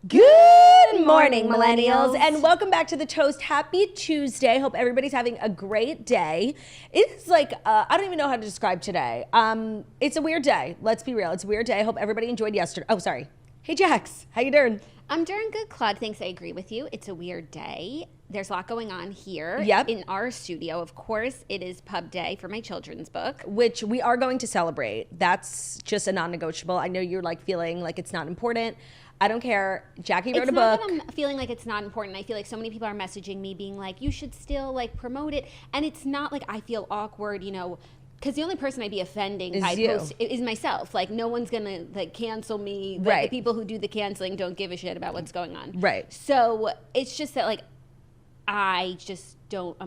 Good morning, millennials, and welcome back to The Toast. Happy Tuesday. Hope everybody's having a great day. It's like, I don't even know how to describe today. It's a weird day. Let's be real. It's a weird day. I hope everybody enjoyed yesterday. Oh, sorry. Hey, Jax. How you doing? I'm doing good, Claude. Thanks. I agree with you. It's a weird day. There's a lot going on here in our studio. Of course, it is pub day for my children's book. Which we are going to celebrate. That's just a non-negotiable. I know you're like feeling like it's not important. I don't care. Jackie wrote a book. It's not that I'm feeling like it's not important. I feel like so many people are messaging me being like, you should still like promote it. And it's not like I feel awkward, you know, because the only person I'd be offending by post is myself. Like, no one's going to like cancel me. Like, the people who do the canceling don't give a shit about what's going on. Right. So it's just that like, I'm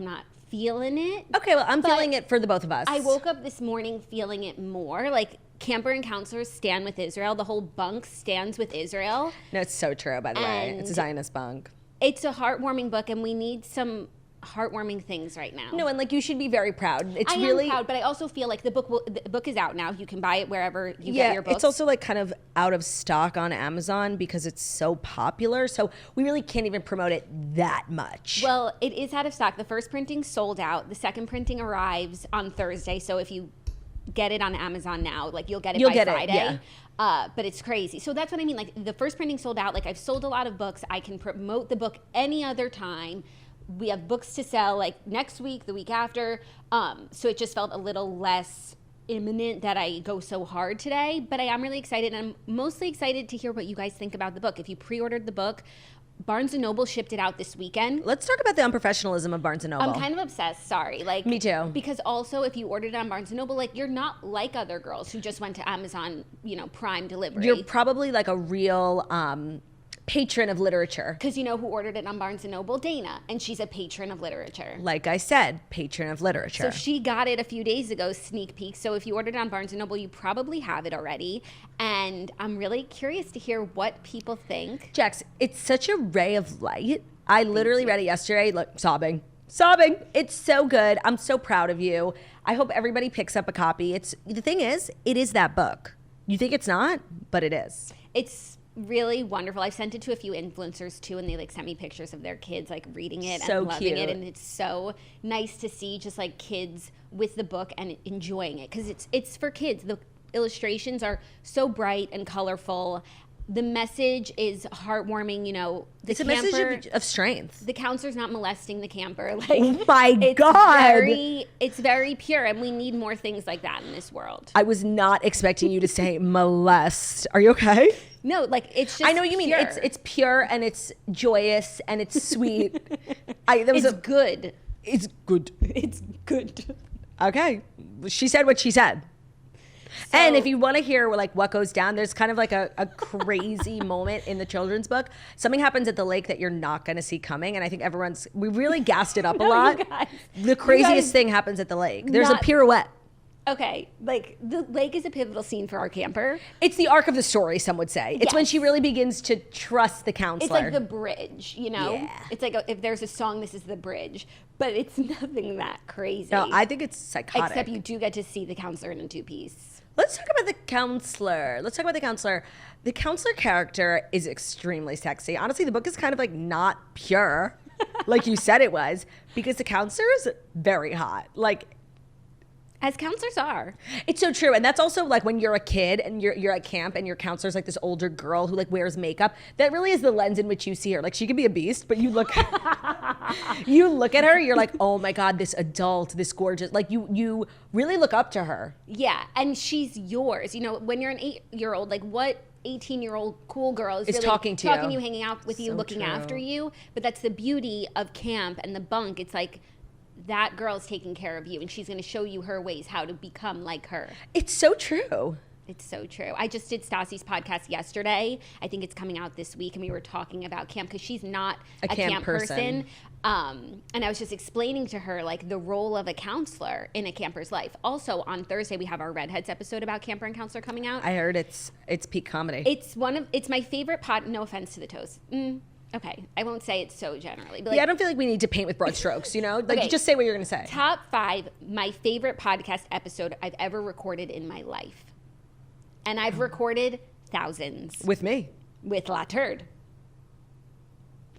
not feeling it. Okay, well, I'm feeling it for the both of us. I woke up this morning feeling it more. Like, camper and counselors stand with Israel. The whole bunk stands with Israel. No, it's so true, by the way. It's a Zionist bunk. It's a heartwarming book, and we need some heartwarming things right now. No, and like you should be very proud. I am proud, but I also feel like the book is out now. You can buy it wherever you get your books. It's also like kind of out of stock on Amazon because it's so popular. So we really can't even promote it that much. Well, it is out of stock. The first printing sold out. The second printing arrives on Thursday. So if you get it on Amazon now, like you'll get it by Friday. But it's crazy. So that's what I mean. Like the first printing sold out. Like I've sold a lot of books. I can promote the book any other time. We have books to sell like next week, the week after. So it just felt a little less imminent that I go so hard today. But I am really excited. And I'm mostly excited to hear what you guys think about the book. If you pre-ordered the book, Barnes & Noble shipped it out this weekend. Let's talk about the unprofessionalism of Barnes & Noble. I'm kind of obsessed, sorry. Like, me too. Because also if you ordered it on Barnes & Noble, like you're not like other girls who just went to Amazon, you know, Prime delivery. You're probably like a real patron of literature. Because you know who ordered it on Barnes & Noble? Dana. And she's a patron of literature. Like I said, patron of literature. So she got it a few days ago, sneak peek. So if you ordered it on Barnes & Noble, you probably have it already. And I'm really curious to hear what people think. Jax, it's such a ray of light. I literally read it yesterday, like sobbing. It's so good. I'm so proud of you. I hope everybody picks up a copy. The thing is, it is that book. You think it's not, but it is. It's really wonderful. I've sent it to a few influencers too, and they like sent me pictures of their kids like reading it and loving it, and it's so nice to see just like kids with the book and enjoying it because it's for kids. The illustrations are so bright and colorful. The message is heartwarming, you know. It's a message of strength. The counselor's not molesting the camper. Like, oh my God. It's very pure, and we need more things like that in this world. I was not expecting you to say molest. Are you okay? No, like it's just I know what you mean. It's pure and it's joyous and it's sweet. It's good. It's good. It's good. Okay. She said what she said. So, and if you want to hear like what goes down, there's kind of like a crazy moment in the children's book. Something happens at the lake that you're not going to see coming. And I think we really gassed it up a lot. The craziest thing happens at the lake. There's a pirouette. Okay, like the lake is a pivotal scene for our camper. It's the arc of the story, some would say. It's when she really begins to trust the counselor. It's like the bridge, you know? Yeah. It's like if there's a song, this is the bridge. But it's nothing that crazy. No, I think it's psychotic. Except you do get to see the counselor in a two-piece. Let's talk about the counselor. The counselor character is extremely sexy. Honestly, the book is kind of like not pure, like you said it was, because the counselor is very hot. Like, as counselors are. It's so true. And that's also like when you're a kid and you're at camp and your counselor's like this older girl who like wears makeup. That really is the lens in which you see her. Like she could be a beast, but you look at her, you're like, oh my God, this adult, this gorgeous. Like you really look up to her. Yeah. And she's yours. You know, when you're an 8-year-old, like what 18-year-old cool girl is really talking to you, hanging out with you, looking after you. But that's the beauty of camp and the bunk. It's like, that girl's taking care of you and she's going to show you her ways how to become like her. It's so true. It's so true. I just did Stassi's podcast yesterday. I think it's coming out this week, and we were talking about camp because she's not a camp person. And I was just explaining to her like the role of a counselor in a camper's life. Also on Thursday we have our Redheads episode about camper and counselor coming out. I heard it's peak comedy. It's my favorite pod. No offense to the Toast. Okay, I won't say it so generally. But I don't feel like we need to paint with broad strokes, you know? Like, just say what you're going to say. Top 5, my favorite podcast episode I've ever recorded in my life. And I've recorded thousands. With me. With La Turd.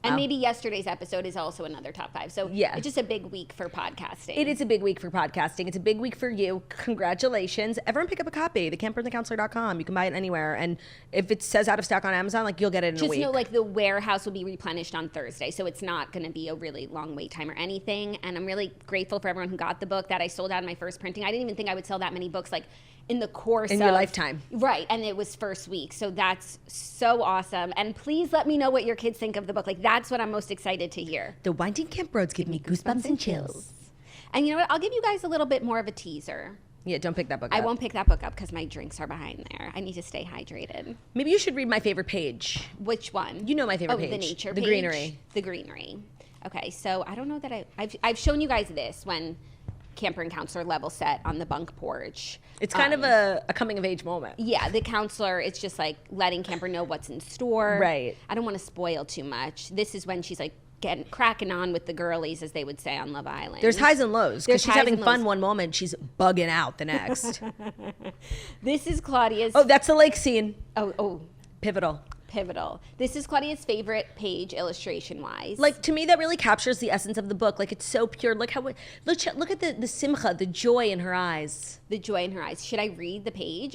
And maybe yesterday's episode is also another top 5. So it's just a big week for podcasting. It is a big week for podcasting. It's a big week for you. Congratulations. Everyone pick up a copy. TheCamperandTheCounselor.com. You can buy it anywhere. And if it says out of stock on Amazon, like you'll get it in a week. Just know like the warehouse will be replenished on Thursday. So it's not going to be a really long wait time or anything. And I'm really grateful for everyone who got the book that I sold out in my first printing. I didn't even think I would sell that many books like in the course in your lifetime. Right. And it was first week. So that's so awesome. And please let me know what your kids think of the book. Like that's what I'm most excited to hear. The Winding Camp Roads give me goosebumps and chills. And you know what? I'll give you guys a little bit more of a teaser. Yeah, don't pick that book up. I won't pick that book up because my drinks are behind there. I need to stay hydrated. Maybe you should read my favorite page. Which one? You know my favorite page. The nature page. The greenery. The greenery. Okay, so I don't know that I've shown you guys this when Camper and Counselor level set on the bunk porch. It's kind of a coming of age moment. Yeah, the counselor, it's just like letting Camper know what's in store. Right. I don't want to spoil too much. This is when she's like cracking on with the girlies, as they would say on Love Island. There's highs and lows because she's having fun one moment, she's bugging out the next. This is Claudia's. Oh, that's the lake scene. Oh, pivotal. This is Claudia's favorite page illustration-wise. Like, to me, that really captures the essence of the book. Like, it's so pure. Look at the simcha, the joy in her eyes. The joy in her eyes. Should I read the page?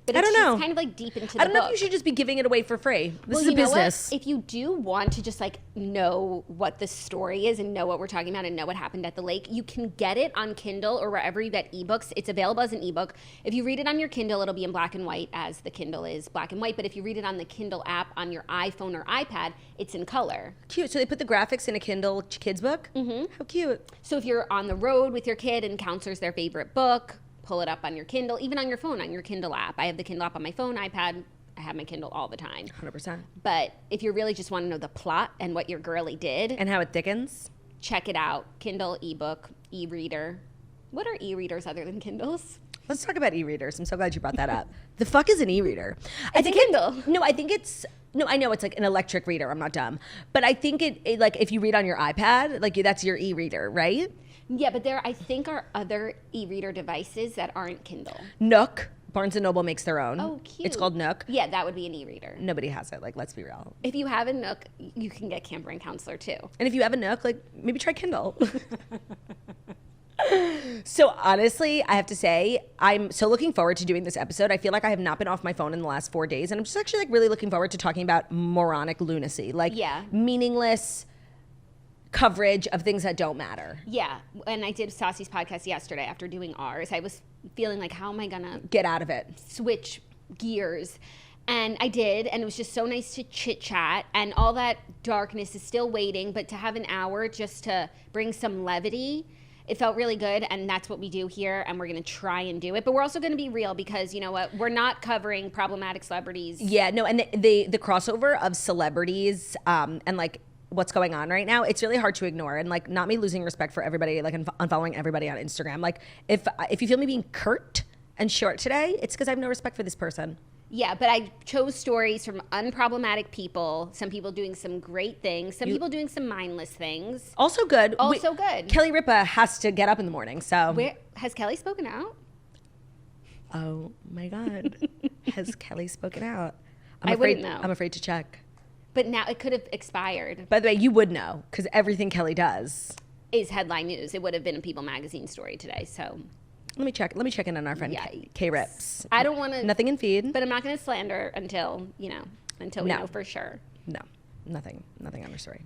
But I don't know. It's kind of like deep into the book. I don't know if you should just be giving it away for free. This is a business. If you do want to just like know what the story is and know what we're talking about and know what happened at the lake, you can get it on Kindle or wherever you get ebooks. It's available as an ebook. If you read it on your Kindle, it'll be in black and white as the Kindle is black and white. But if you read it on the Kindle app on your iPhone or iPad, it's in color. Cute. So they put the graphics in a Kindle kids book? Mm-hmm. How cute. So if you're on the road with your kid and Counselor's their favorite book, pull it up on your Kindle, even on your phone, on your Kindle app. I have the Kindle app on my phone, iPad. I have my Kindle all the time. 100%. But if you really just want to know the plot and what your girly did. And how it thickens. Check it out. Kindle, ebook, e-reader. What are e-readers other than Kindles? Let's talk about e-readers. I'm so glad you brought that up. The fuck is an e-reader? It's a Kindle. I know it's like an electric reader. I'm not dumb. But I think it like if you read on your iPad, like that's your e-reader, right? Yeah, but there I think are other e-reader devices that aren't Kindle. Nook. Barnes & Noble makes their own. Oh, cute. It's called Nook. Yeah, that would be an e-reader. Nobody has it. Like, let's be real. If you have a Nook, you can get Camper and Counselor too. And if you have a Nook, like maybe try Kindle. So honestly, I have to say, I'm so looking forward to doing this episode. I feel like I have not been off my phone in the last 4 days. And I'm just actually like really looking forward to talking about moronic lunacy. Like meaningless coverage of things that don't matter. Yeah. And I did Sassi's podcast yesterday after doing ours. I was feeling like, how am I going to get out of it? Switch gears. And I did. And it was just so nice to chit chat. And all that darkness is still waiting. But to have an hour just to bring some levity, it felt really good, and that's what we do here, and we're going to try and do it. But we're also going to be real because, you know what, we're not covering problematic celebrities. Yeah, no, and the crossover of celebrities and, like, what's going on right now, it's really hard to ignore. And, like, not me losing respect for everybody, like, unfollowing everybody on Instagram. Like, if you feel me being curt and short today, it's because I have no respect for this person. Yeah, but I chose stories from unproblematic people, some people doing some great things, some people doing some mindless things. Also good. Good. Kelly Ripa has to get up in the morning, so. Has Kelly spoken out? Oh, my God. Has Kelly spoken out? I wouldn't know. I'm afraid to check. But now it could have expired. By the way, you would know, because everything Kelly does is headline news. It would have been a People magazine story today, so. Let me check in on our friend K-Rips. I don't want to. Nothing in feed. But I'm not going to slander until we know for sure. No, nothing on her story.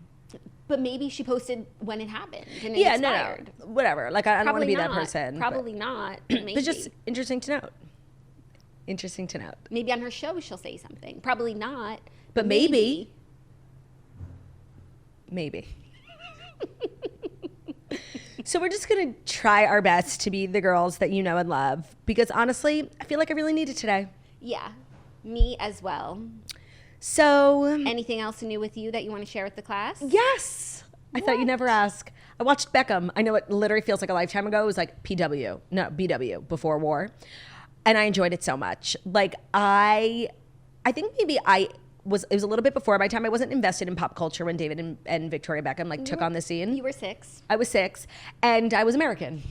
But maybe she posted when it happened. And yeah, no, whatever. Like I don't want to be that person. Probably not. Maybe. But just interesting to note. Interesting to note. Maybe on her show she'll say something. Probably not. But maybe. Maybe. So we're just going to try our best to be the girls that you know and love. Because honestly, I feel like I really need it today. Yeah, me as well. So. Anything else new with you that you want to share with the class? Yes. What? I thought you'd never ask. I watched Beckham. I know it literally feels like a lifetime ago. It was like BW, Before War. And I enjoyed it so much. Like I think maybe it was a little bit before my time. I wasn't invested in pop culture when David and Victoria Beckham took on the scene. You were 6. I was 6, and I was American.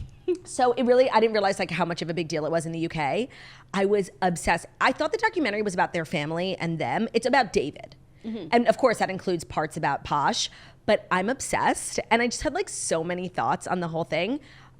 So I didn't realize like how much of a big deal it was in the UK. I was obsessed. I thought the documentary was about their family and them. It's about David. And of course that includes parts about Posh, but I'm obsessed. And I just had like so many thoughts on the whole thing.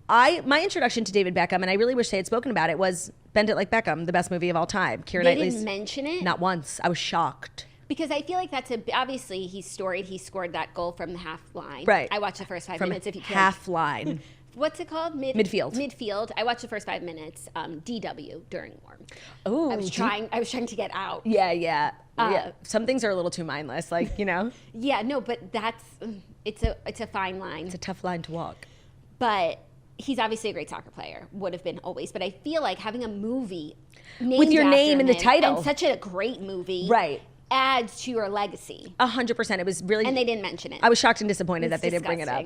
My introduction to David Beckham, and I really wish they had spoken about it, was Bend It Like Beckham, the best movie of all time. Keira Knightley's. They didn't mention it? Not once. I was shocked. Because I feel like that's obviously he's storied. He scored that goal from the half line. Right. I watched the first 5 minutes. If you can. Half line. What's it called? Midfield. Midfield. I watched the first 5 minutes. DW during warm. Oh, I was trying to get out. Yeah. Some things are a little too mindless, like, you know. Yeah, no, but it's a fine line. It's a tough line to walk. But he's obviously a great soccer player. Would have been always. But I feel like having a movie with your name in the title, and such a great movie, right, adds to your legacy. 100%. It was really, and they didn't mention it. I was shocked and disappointed that they didn't bring it up.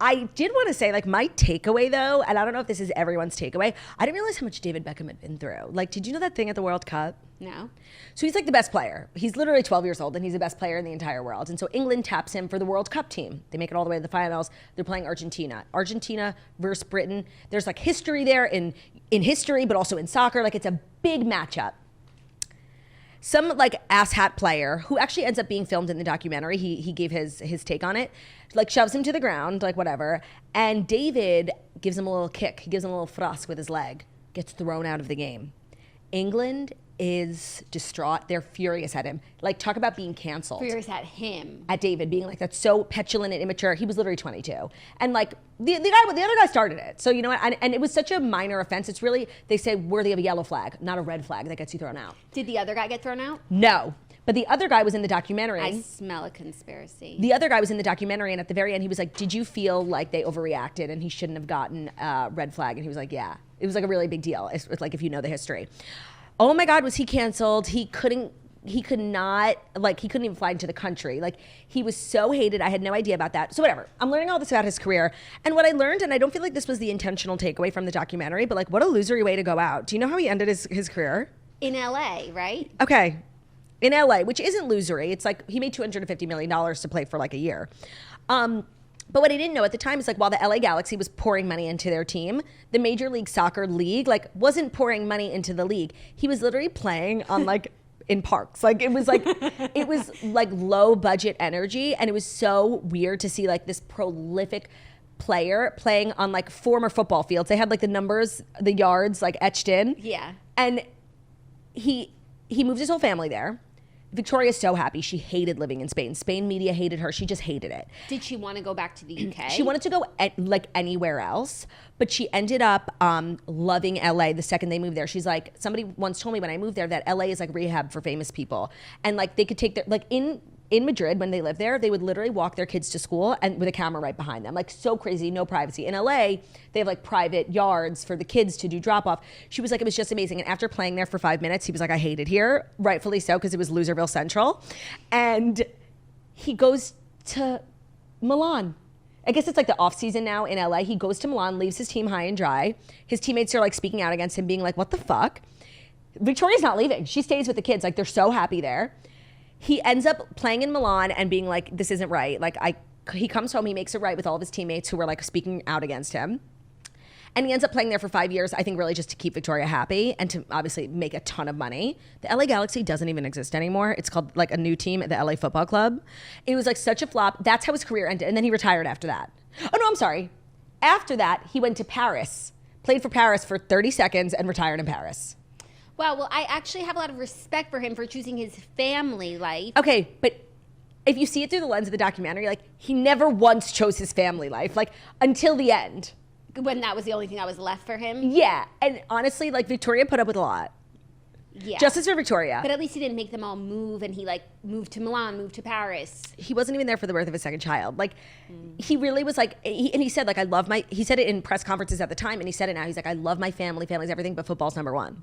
I did want to say, like, my takeaway though, and I don't know if this is everyone's takeaway, I didn't realize how much David Beckham had been through. Like, did you know that thing at the World Cup? No. So he's like the best player. He's literally 12 years old and he's the best player in the entire world. And so England taps him for the World Cup team. They make it all the way to the finals. They're playing Argentina. Argentina versus Britain. There's like history there in history, but also in soccer. Like, it's a big matchup. Some like asshat player who actually ends up being filmed in the documentary, he gave his take on it, like shoves him to the ground, like whatever. And David gives him a little kick. He gives him a little thrust with his leg, gets thrown out of the game. England is distraught. They're furious at him. Like, talk about being canceled. Furious at him. At David being like, that's so petulant and immature. He was literally 22. And like the other guy started it. So you know what? And it was such a minor offense. It's really, they say, worthy of a yellow flag, not a red flag that gets you thrown out. Did the other guy get thrown out? No. But the other guy was in the documentary. I smell a conspiracy. The other guy was in the documentary, and at the very end, he was like, did you feel like they overreacted and he shouldn't have gotten a red flag? And he was like, yeah. It was like a really big deal. It's like, if you know the history. Oh my God, was he canceled? He could not, like, he couldn't even fly into the country. Like, he was so hated. I had no idea about that. So whatever, I'm learning all this about his career. And what I learned, and I don't feel like this was the intentional takeaway from the documentary, but like, what a losery way to go out. Do you know how he ended his career? In LA, right? Okay. In LA, which isn't losery. It's like, he made $250 million to play for like a year. But what I didn't know at the time is, like, while the LA Galaxy was pouring money into their team, the Major League Soccer League, like, wasn't pouring money into the league. He was literally playing on, like, in parks. Like, it was like low budget energy. And it was so weird to see, like, this prolific player playing on, like, former football fields. They had, like, the numbers, the yards, like, etched in. Yeah. And he moved his whole family there. Victoria's so happy. She hated living in Spain. Spain media hated her. She just hated it. Did she want to go back to the UK? She wanted to go like anywhere else, but she ended up loving LA the second they moved there. She's like, somebody once told me when I moved there that LA is like rehab for famous people. And like they could take their, like in Madrid when they lived there, they would literally walk their kids to school and with a camera right behind them. Like, so crazy, no privacy. In LA, they have like private yards for the kids to do drop off. She was like, it was just amazing. And after playing there for 5 minutes, he was like, I hate it here. Rightfully so, because it was Loserville Central. And he goes to Milan. I guess it's like the off season now in LA. He goes to Milan, leaves his team high and dry. His teammates are like speaking out against him, being like, what the fuck? Victoria's not leaving. She stays with the kids. Like, they're so happy there. He ends up playing in Milan and being like, this isn't right. Like, he comes home, he makes it right with all of his teammates who were like speaking out against him. And he ends up playing there for 5 years, I think really just to keep Victoria happy and to obviously make a ton of money. The LA Galaxy doesn't even exist anymore. It's called like a new team at the LA Football Club. It was like such a flop. That's how his career ended. And then he retired after that. Oh no, I'm sorry. After that, he went to Paris, played for Paris for 30 seconds and retired in Paris. Wow, well, I actually have a lot of respect for him for choosing his family life. Okay, but if you see it through the lens of the documentary, like, he never once chose his family life, like, until the end. When that was the only thing that was left for him? Yeah, and honestly, like, Victoria put up with a lot. Yeah. Justice for Victoria. But at least he didn't make them all move, and he, like, moved to Milan, moved to Paris. He wasn't even there for the birth of his second child. Like, he really was like, and he said, like, he said it in press conferences at the time, and he said it now. He's like, I love my family, family's everything, but football's number one.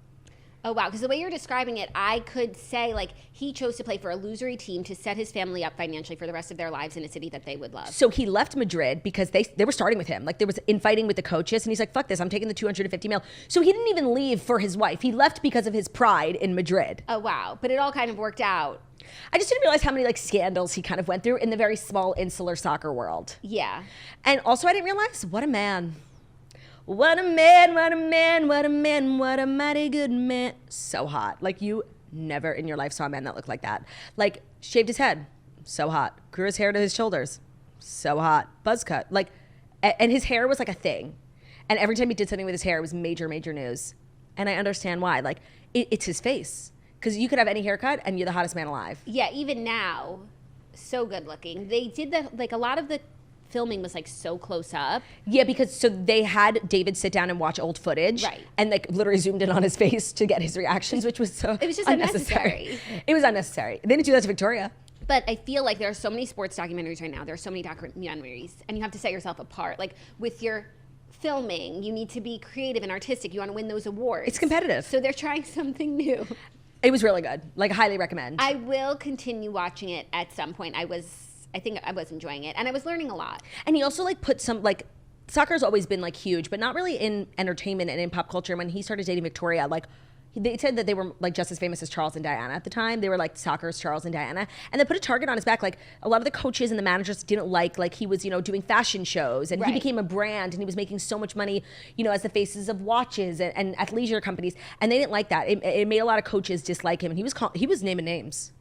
Oh, wow. Because the way you're describing it, I could say, like, he chose to play for a losery team to set his family up financially for the rest of their lives in a city that they would love. So he left Madrid because they were starting with him. Like, there was infighting with the coaches, and he's like, fuck this, I'm taking the 250 mil. So he didn't even leave for his wife. He left because of his pride in Madrid. Oh, wow. But it all kind of worked out. I just didn't realize how many, like, scandals he kind of went through in the very small insular soccer world. Yeah. And also I didn't realize, what a man. What a man, what a man, what a man, what a mighty good man. So hot. Like, you never in your life saw a man that looked like that. Like, shaved his head, so hot. Grew his hair to his shoulders, so hot. Buzz cut, like, and his hair was like a thing. And every time he did something with his hair, it was major, major news. And I understand why. Like, it's his face. Because you could have any haircut and you're the hottest man alive. Yeah, even now, so good looking. They did a lot of the filming was like so close up. Yeah, because so they had David sit down and watch old footage. Right. And like literally zoomed in on his face to get his reactions, which was so It was just unnecessary. It was unnecessary. They didn't do that to Victoria. But I feel like there are so many sports documentaries right now. There are so many documentaries. And you have to set yourself apart. Like with your filming, you need to be creative and artistic. You want to win those awards. It's competitive. So they're trying something new. It was really good. Like, highly recommend. I will continue watching it at some point. I think I was enjoying it. And I was learning a lot. And he also, like, put some, like, soccer's always been, like, huge, but not really in entertainment and in pop culture. When he started dating Victoria, like, they said that they were like just as famous as Charles and Diana at the time. They were like soccer's Charles and Diana, and they put a target on his back. Like a lot of the coaches and the managers didn't like he was, you know, doing fashion shows, and he became a brand, and he was making so much money, you know, as the faces of watches and athleisure companies, and they didn't like that. It made a lot of coaches dislike him, and he was naming names.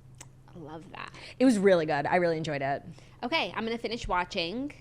I love that. It was really good. I really enjoyed it. Okay, I'm gonna finish watching.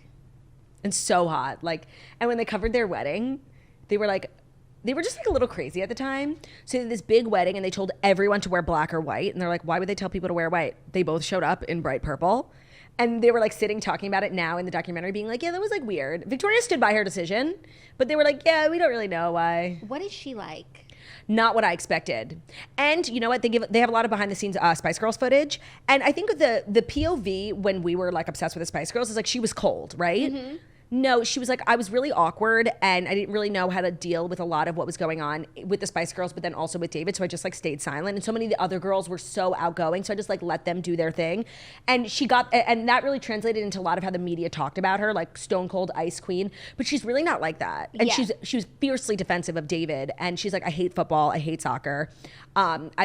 And so hot, like, and when they covered their wedding, they were just like a little crazy at the time. So they had this big wedding and they told everyone to wear black or white. And they're like, why would they tell people to wear white? They both showed up in bright purple. And they were like sitting talking about it now in the documentary being like, yeah, that was like weird. Victoria stood by her decision, but they were like, yeah, we don't really know why. What is she like? Not what I expected. And you know what? They have a lot of behind the scenes Spice Girls footage. And I think the POV when we were like obsessed with the Spice Girls is like she was cold, right? Mm-hmm. No, she was like, I was really awkward and I didn't really know how to deal with a lot of what was going on with the Spice Girls, but then also with David. So I just like stayed silent. And so many of the other girls were so outgoing. So I just like let them do their thing. And and that really translated into a lot of how the media talked about her, like stone cold ice queen. But she's really not like that. And she was fiercely defensive of David. And she's like, I hate football. I hate soccer.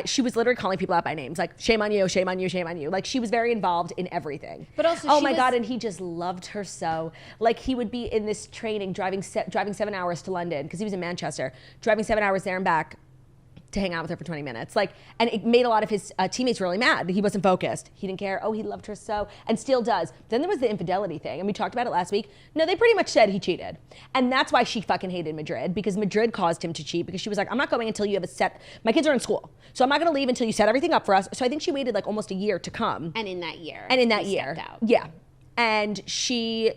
She was literally calling people out by names, like shame on you, shame on you, shame on you. Like she was very involved in everything. But also, oh my God, and he just loved her so. Like he would be in this training driving 7 hours to London because he was in Manchester, driving 7 hours there and back to hang out with her for 20 minutes. Like, and it made a lot of his teammates really mad that he wasn't focused. He didn't care. Oh, he loved her so, and still does. Then there was the infidelity thing, and we talked about it last week. No, they pretty much said he cheated. And that's why she fucking hated Madrid, because Madrid caused him to cheat, because she was like, I'm not going until you have my kids are in school, so I'm not gonna leave until you set everything up for us. So I think she waited like almost a year to come. And in that year. Yeah. And she's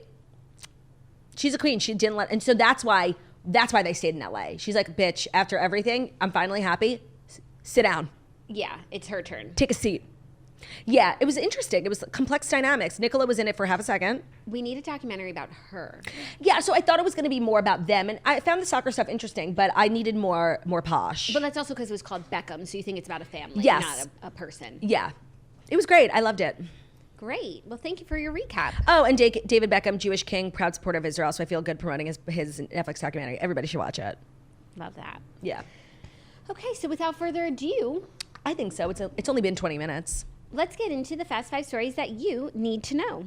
a queen. She didn't let, and so that's why they stayed in LA. She's like, bitch, after everything, I'm finally happy. Sit down. Yeah, it's her turn. Take a seat. Yeah, it was interesting. It was complex dynamics. Nicola was in it for half a second. We need a documentary about her. Yeah, so I thought it was going to be more about them. And I found the soccer stuff interesting, but I needed more posh. But that's also because it was called Beckham, so you think it's about a family, yes. not a person. Yeah. It was great. I loved it. Great. Well, thank you for your recap. Oh, and David Beckham, Jewish king, proud supporter of Israel, so I feel good promoting his Netflix documentary. Everybody should watch it. Love that. Yeah. Okay, so without further ado. I think so. It's only been 20 minutes. Let's get into the Fast 5 stories that you need to know.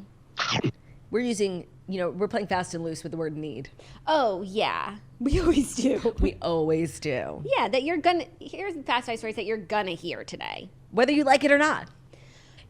We're playing fast and loose with the word need. Oh, yeah. We always do. We always do. Yeah, here's the Fast 5 stories that you're gonna hear today. Whether you like it or not.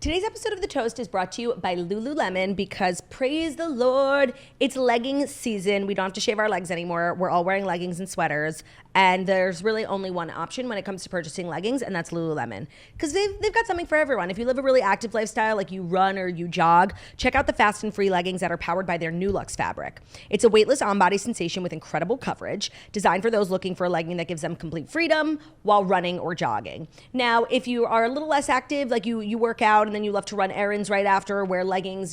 Today's episode of The Toast is brought to you by Lululemon because, praise the Lord, it's legging season. We don't have to shave our legs anymore. We're all wearing leggings and sweaters. And there's really only one option when it comes to purchasing leggings, and that's Lululemon. Because they've got something for everyone. If you live a really active lifestyle, like you run or you jog, check out the fast and free leggings that are powered by their New Luxe fabric. It's a weightless on-body sensation with incredible coverage, designed for those looking for a legging that gives them complete freedom while running or jogging. Now, if you are a little less active, like you work out and then you love to run errands right after, or wear leggings,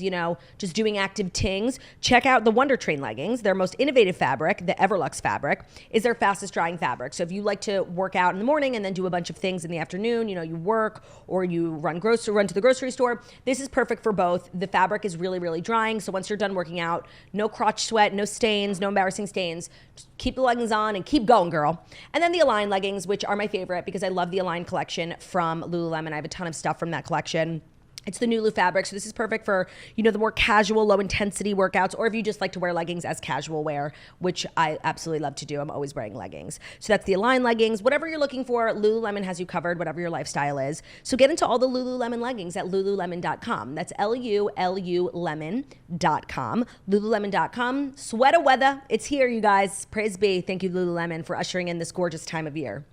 just doing active tings, check out the Wonder Train leggings. Their most innovative fabric, the Everlux fabric, is their fastest drying fabric. So if you like to work out in the morning and then do a bunch of things in the afternoon, you work or you run to the grocery store, this is perfect for both. The fabric is really, really drying. So once you're done working out, no crotch sweat, no stains, no embarrassing stains. Just keep the leggings on and keep going, girl. And then the Align leggings, which are my favorite because I love the Align collection from Lululemon. I have a ton of stuff from that collection. It's the Nulu fabric, so this is perfect for, the more casual, low-intensity workouts, or if you just like to wear leggings as casual wear, which I absolutely love to do. I'm always wearing leggings. So that's the Align leggings. Whatever you're looking for, Lululemon has you covered, whatever your lifestyle is. So get into all the Lululemon leggings at lululemon.com. That's Lululemon.com. Lululemon.com. Sweater weather. It's here, you guys. Praise be. Thank you, Lululemon, for ushering in this gorgeous time of year.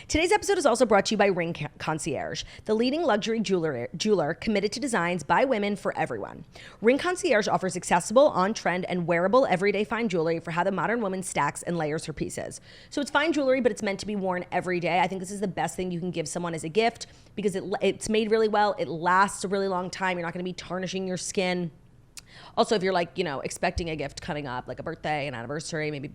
Today's episode is also brought to you by Ring Concierge, the leading luxury jeweler committed to designs by women for everyone. Ring Concierge offers accessible, on-trend, and wearable everyday fine jewelry for how the modern woman stacks and layers her pieces. So it's fine jewelry, but it's meant to be worn every day. I think this is the best thing you can give someone as a gift because it's made really well. It lasts a really long time. You're not going to be tarnishing your skin. Also, if you're expecting a gift coming up, like a birthday, an anniversary, maybe,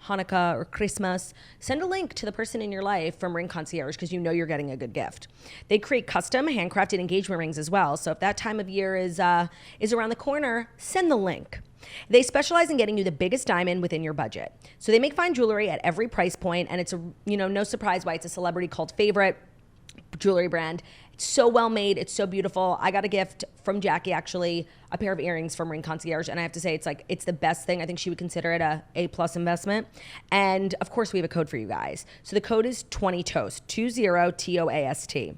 Hanukkah or Christmas, send a link to the person in your life from Ring Concierge because you're getting a good gift. They create custom, handcrafted engagement rings as well. So if that time of year is around the corner, send the link. They specialize in getting you the biggest diamond within your budget. So they make fine jewelry at every price point, and it's no surprise why it's a celebrity cult favorite jewelry brand. It's so well made. It's so beautiful. I got a gift from Jackie, actually, a pair of earrings from Ring Concierge. And I have to say, it's the best thing. I think she would consider it a A+ investment. And of course, we have a code for you guys. So the code is 20TOAST, 20TOAST.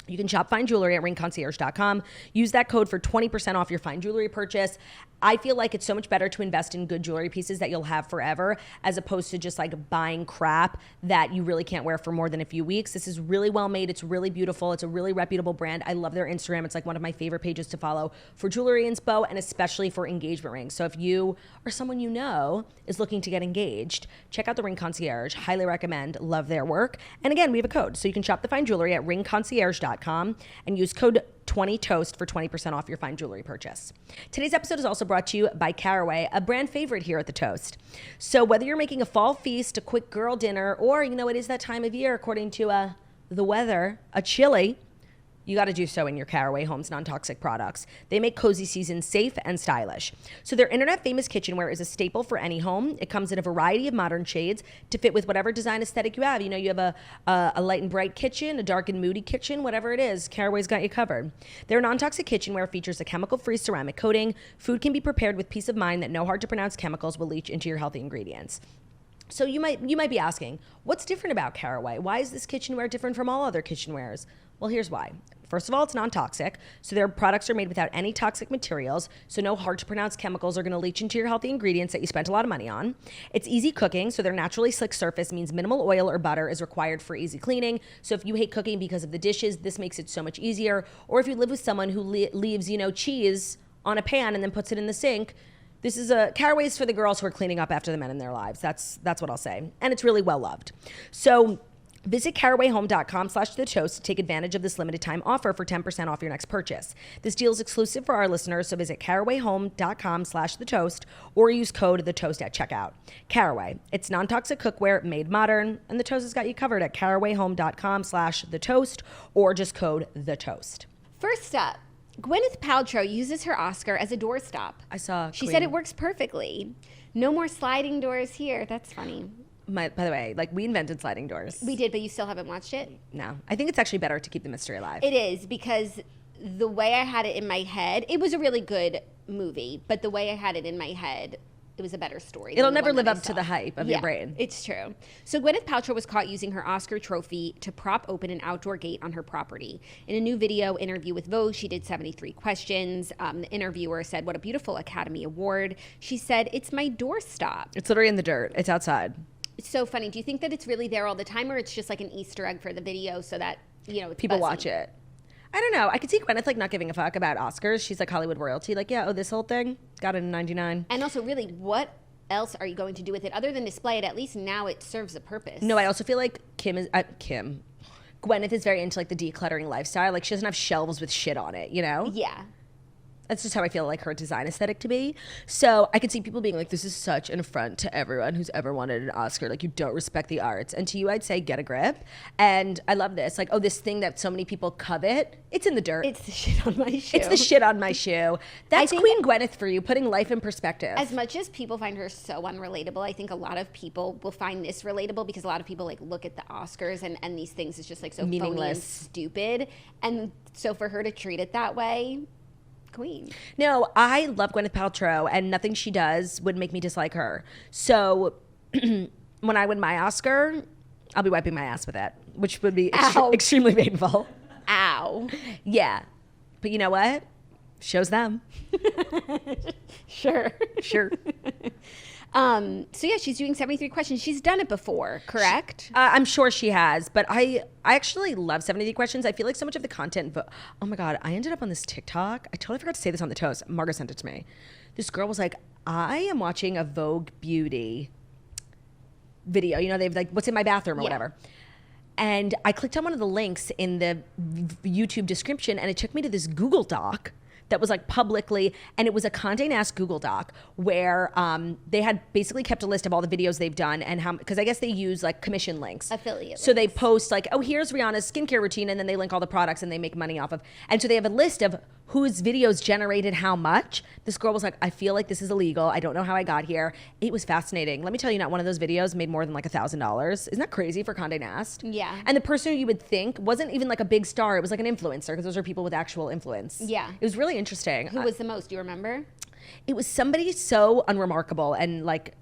You can shop fine jewelry at ringconcierge.com. Use that code for 20% off your fine jewelry purchase. I feel like it's so much better to invest in good jewelry pieces that you'll have forever as opposed to just buying crap that you really can't wear for more than a few weeks. This is really well made. It's really beautiful. It's a really reputable brand. I love their Instagram. It's one of my favorite pages to follow for jewelry inspo and especially for engagement rings. So if you or someone is looking to get engaged, check out the Ring Concierge. Highly recommend. Love their work. And again, we have a code. So you can shop the fine jewelry at ringconcierge.com and use code 20TOAST for 20% off your fine jewelry purchase. Today's episode is also brought to you by Caraway, a brand favorite here at The Toast. So whether you're making a fall feast, a quick girl dinner, or, it is that time of year, according to the weather, a chili, you got to do so in your Caraway Homes non-toxic products. They make cozy seasons safe and stylish. So their internet-famous kitchenware is a staple for any home. It comes in a variety of modern shades to fit with whatever design aesthetic you have. You have a light and bright kitchen, a dark and moody kitchen, whatever it is, Caraway's got you covered. Their non-toxic kitchenware features a chemical-free ceramic coating. Food can be prepared with peace of mind that no hard-to-pronounce chemicals will leach into your healthy ingredients. So you might be asking, what's different about Caraway? Why is this kitchenware different from all other kitchenwares? Well, here's why. First of all, it's non-toxic, so their products are made without any toxic materials, so no hard-to-pronounce chemicals are going to leach into your healthy ingredients that you spent a lot of money on. It's easy cooking, so their naturally slick surface means minimal oil or butter is required for easy cleaning. So if you hate cooking because of the dishes, this makes it so much easier. Or if you live with someone who leaves, cheese on a pan and then puts it in the sink, this is Caraway's for the girls who are cleaning up after the men in their lives. That's what I'll say. And it's really well loved. So visit carawayhome.com/thetoast to take advantage of this limited time offer for 10% off your next purchase. This deal is exclusive for our listeners, so visit carawayhome.com/thetoast or use code THETOAST at checkout. Caraway, it's non-toxic cookware made modern, and The Toast has got you covered at carawayhome.com/thetoast or just code THETOAST. First up, Gwyneth Paltrow uses her Oscar as a doorstop. I saw. She said it works perfectly. No more sliding doors here. That's funny. By the way, we invented sliding doors. We did, but you still haven't watched it? No. I think it's actually better to keep the mystery alive. It is, because the way I had it in my head, it was a really good movie, but the way I had it in my head, it was a better story. It'll never live up to the hype of your brain. It's true. So Gwyneth Paltrow was caught using her Oscar trophy to prop open an outdoor gate on her property. In a new video interview with Vogue, she did 73 questions. The interviewer said, "What a beautiful Academy Award." She said, "It's my doorstop." It's literally in the dirt. It's outside. It's so funny. Do you think that it's really there all the time, or it's just an Easter egg for the video so that, it's people buzzy? watch it? I don't know. I could see Gwyneth not giving a fuck about Oscars. She's Hollywood royalty. This whole thing got it in 99. And also, really, what else are you going to do with it other than display it? At least now it serves a purpose. No, I also feel like Gwyneth is very into the decluttering lifestyle. She doesn't have shelves with shit on it, Yeah. That's just how I feel like her design aesthetic to be. So I could see people being like, this is such an affront to everyone who's ever wanted an Oscar. Like, you don't respect the arts. And to you, I'd say, get a grip. And I love this. Like, oh, this thing that so many people covet, it's in the dirt. It's the shit on my shoe. It's the shit on my shoe. That's Queen Gwyneth for you, putting life in perspective. As much as people find her so unrelatable, I think a lot of people will find this relatable because a lot of people like look at the Oscars and these things is just like so meaningless, phony and stupid. And so for her to treat it that way, queen. No, I love Gwyneth Paltrow, and nothing she does would make me dislike her. So when I win my Oscar, I'll be wiping my ass with it, which would be extremely painful. Ow. Yeah. But you know what? Shows them. Sure. So yeah, she's doing 73 questions. She's done it before, correct? I'm sure she has, but I actually love 73 questions. I feel like so much of the content, oh my God, I ended up on this TikTok. I totally forgot to say this on the toast. Margo sent it to me. This girl was like, I am watching a Vogue Beauty video. You know, they've like, what's in my bathroom or whatever. And I clicked on one of the links in the YouTube description, and it took me to this Google Doc that was like publicly, and it was a Condé Nast Google Doc where they had basically kept a list of all the videos they've done and how, because I guess they use like commission links. Affiliate So links. they post like, oh, here's Rihanna's skincare routine, and then they link all the products and they make money off of. And so they have a list of whose videos generated how much. This girl was like, I feel like this is illegal. I don't know how I got here. It was fascinating. Let me tell you, not one of those videos made more than like $1,000. Isn't that crazy for Condé Nast? Yeah. And the person who you would think wasn't even like a big star. It was like an influencer, because those are people with actual influence. Yeah. It was really interesting. Who was the most? Do you remember? It was somebody so unremarkable and like,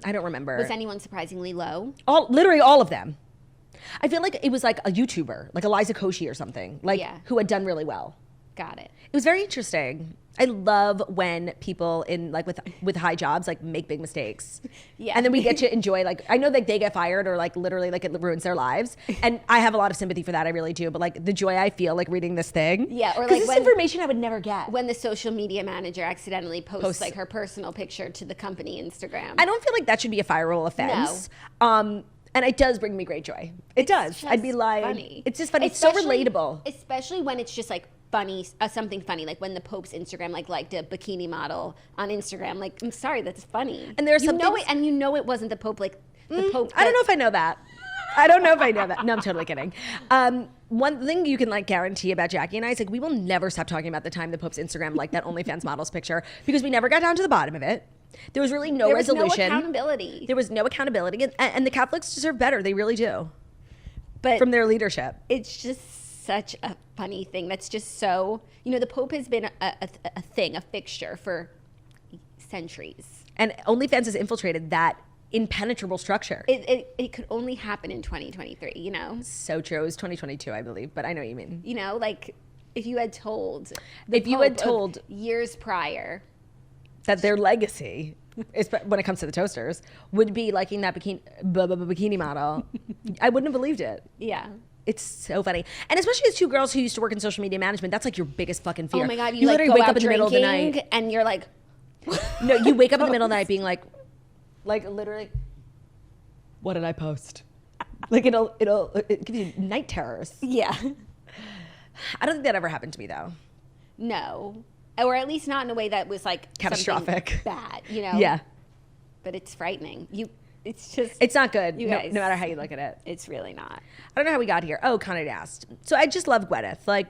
I don't remember. Was anyone surprisingly low? Literally all of them. I feel like it was like a YouTuber, like Eliza Koshy or something, like who had done really well. Got it. It was very interesting. I love when people in like with high jobs like make big mistakes. Yeah. And then we get to enjoy, like, I know that they get fired or like literally like it ruins their lives. And I have a lot of sympathy for that. I really do. But like the joy I feel like reading this thing. Yeah. Or like this information I would never get. When the social media manager accidentally posts like her personal picture to the company Instagram. I don't feel like that should be a fireable offense. No. And it does bring me great joy. It does. I'd be like, funny. It's just funny. It's so relatable. Especially when it's just like funny, something funny, like when the Pope's Instagram like liked a bikini model on Instagram. Like, I'm sorry, that's funny. And there's something, and you know it wasn't the Pope. Like the Pope. I don't know if I know that. I don't know if I know that. No, I'm totally kidding. One thing you can like guarantee about Jackie and I is like we will never stop talking about the time the Pope's Instagram liked that OnlyFans model's picture, because we never got down to the bottom of it. There was really no resolution. There was no accountability. There was no accountability, and the Catholics deserve better. They really do. But from their leadership, it's just such a funny thing. That's just so, you know, the Pope has been a thing, a fixture for centuries, and OnlyFans has infiltrated that impenetrable structure. It could only happen in 2023. You know, so true. It was 2022, I believe, but I know what you mean. You know, like if you had told, years prior that their legacy, when it comes to the toasters, would be liking that bikini model, I wouldn't have believed it. Yeah. It's so funny. And especially as two girls who used to work in social media management, that's like your biggest fucking fear. Oh my God, you like literally wake up in the middle of the night and you're like, no, you wake up in the middle of the night being like literally, what did I post? Like it gives you night terrors. Yeah. I don't think that ever happened to me though. No. Or at least not in a way that was like catastrophic, bad, you know? Yeah. But it's frightening. It's not good. You guys, no matter how you look at it. It's really not. I don't know how we got here. Oh, Condé Nast. So I just love Gwyneth. Like,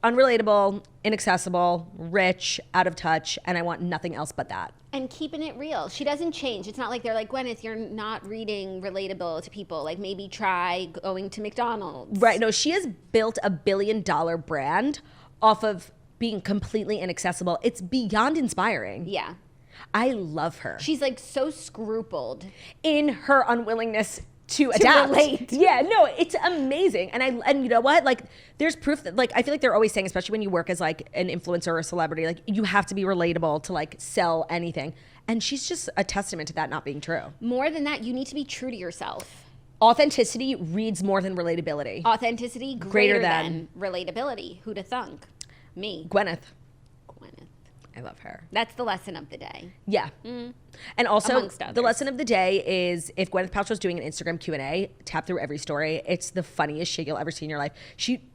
unrelatable, inaccessible, rich, out of touch, and I want nothing else but that. And keeping it real. She doesn't change. It's not like they're like, Gwyneth, you're not reading relatable to people. Like, maybe try going to McDonald's. Right. No, she has built a $1 billion brand off of being completely inaccessible. It's beyond inspiring. Yeah. I love her. She's like so scrupled in her unwillingness to adapt. Relate. Yeah, no, it's amazing. And you know what? Like there's proof that, like, I feel like they're always saying, especially when you work as like an influencer or a celebrity, like you have to be relatable to like sell anything. And she's just a testament to that not being true. More than that, you need to be true to yourself. Authenticity reads more than relatability. Authenticity greater than relatability. Who'da thunk? Me. Gwyneth. I love her. That's the lesson of the day. Yeah. And also, Amongst others. the lesson of the day is if Gwyneth Paltrow's doing an Instagram Q&A, tap through every story. It's the funniest shit you'll ever see in your life.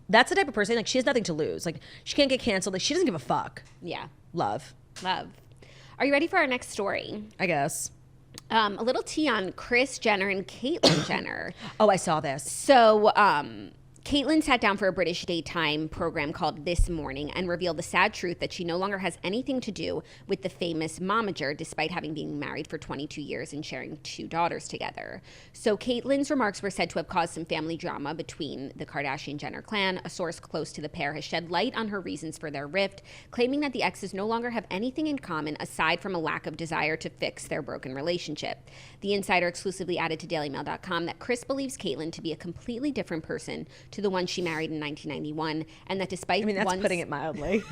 That's the type of person, like, she has nothing to lose. Like, she can't get canceled. Like, she doesn't give a fuck. Yeah. Love. Are you ready for our next story? I guess. A little tea on Kris Jenner and Caitlyn Jenner. Oh, I saw this. So, Caitlyn sat down for a British daytime program called This Morning and revealed the sad truth that she no longer has anything to do with the famous momager, despite having been married for 22 years and sharing 2 daughters together. So Caitlyn's remarks were said to have caused some family drama between the Kardashian-Jenner clan. A source close to the pair has shed light on her reasons for their rift, claiming that the exes no longer have anything in common aside from a lack of desire to fix their broken relationship. The insider exclusively added to DailyMail.com that Kris believes Caitlyn to be a completely different person to the one she married in 1991, and that despite that's putting it mildly.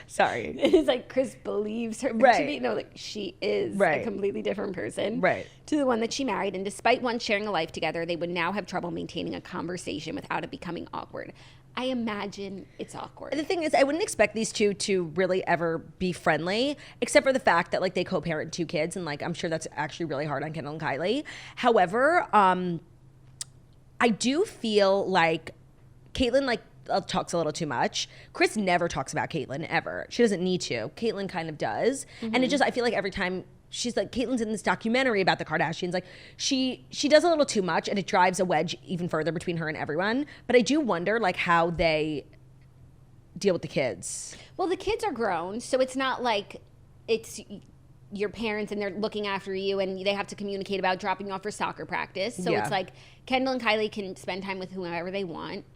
Sorry. It's like Kris believes her to be, no, like she is a completely different person to the one that she married, and despite once sharing a life together, they would now have trouble maintaining a conversation without it becoming awkward. I imagine it's awkward. The thing is, I wouldn't expect these two to really ever be friendly, except for the fact that, like, they co-parent 2 kids, and, like, I'm sure that's actually really hard on Kendall and Kylie. However, I do feel like Caitlyn, like, talks a little too much. Kris never talks about Caitlyn, ever. She doesn't need to. Caitlyn kind of does. And it just, I feel like every time she's like, Caitlyn's in this documentary about the Kardashians, like, she does a little too much, and it drives a wedge even further between her and everyone. But I do wonder, like, how they deal with the kids. Well, the kids are grown, so it's not like it's your parents and they're looking after you and they have to communicate about dropping you off for soccer practice. So it's like Kendall and Kylie can spend time with whomever they want